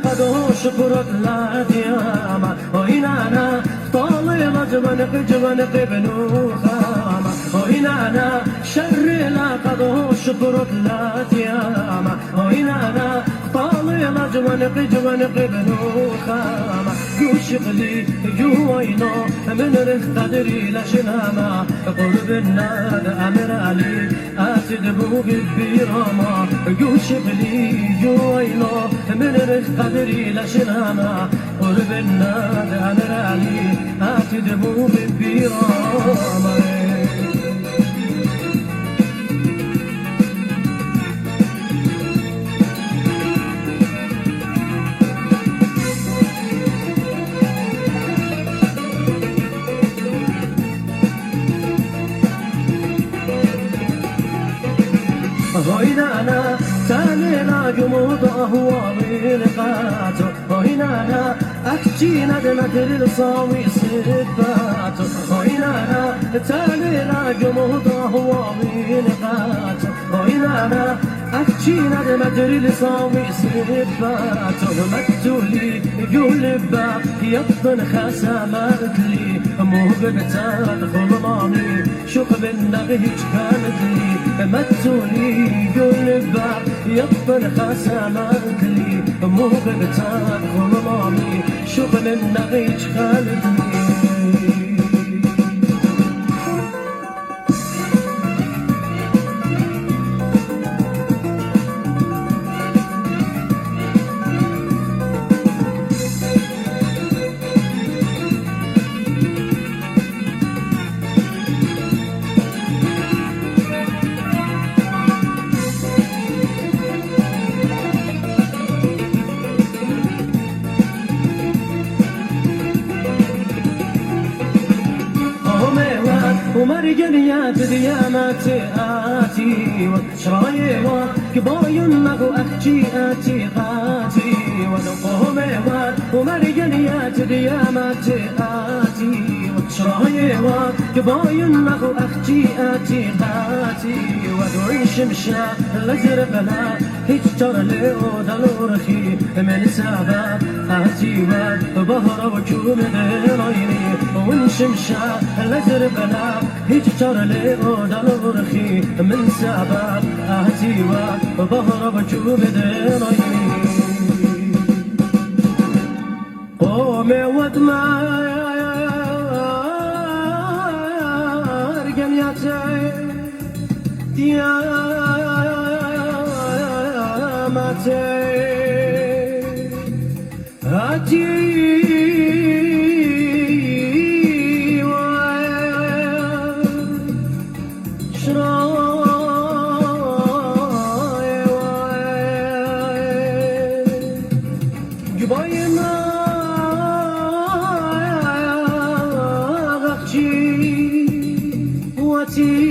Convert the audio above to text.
قد شكرت لا دياما وإنانا طالي مجمنق جمنق بنو خاما وإنانا شر لا قد شكرت لا دياما وإنانا طالي مجمنق جمنق بنو خاما يوشقلي يوينو من رخ قدري لشناما قرب النار أمر علي آسد بوغي بيراما يوشقلي يوينو من رخ قدري لشناما قرب النار أمر علي آسد بوغي بيراما وإنانا تانينا جمود أهوالي لقاتو وإنانا أكتينا دمتر الصاوي صدباتو وإنانا تانينا جمود أهوالي لقاتو وإنانا أكتينا دمتر الصاوي صدباتو مكتولي يقول باب يبطن خسامات لي مو ببتاد خلماني شوق بالنغيج كانت لي مكتولي يقول باب يبطن خسامات لي مو ببتاد خلماني شوق بالنغيج كانت لي ومرجن يا ديامات آتي وشرايي وكباين مغو أخجي آتي غاتي ونقوم ومرجن يا ديامات آتي وشرايي وكباين مغو أخجي آتي غاتي ودعي شمشا لزربنا هجتر ليو دلورخي من سابا آتي وبهر وكوم ديريني ونشمشا لزربنا هجتر ليو دلورخي من سابا آتي وبهر وكوم ديريني قومي ودمار جنياتي دياماتي هاتي جباينا غخشي واتي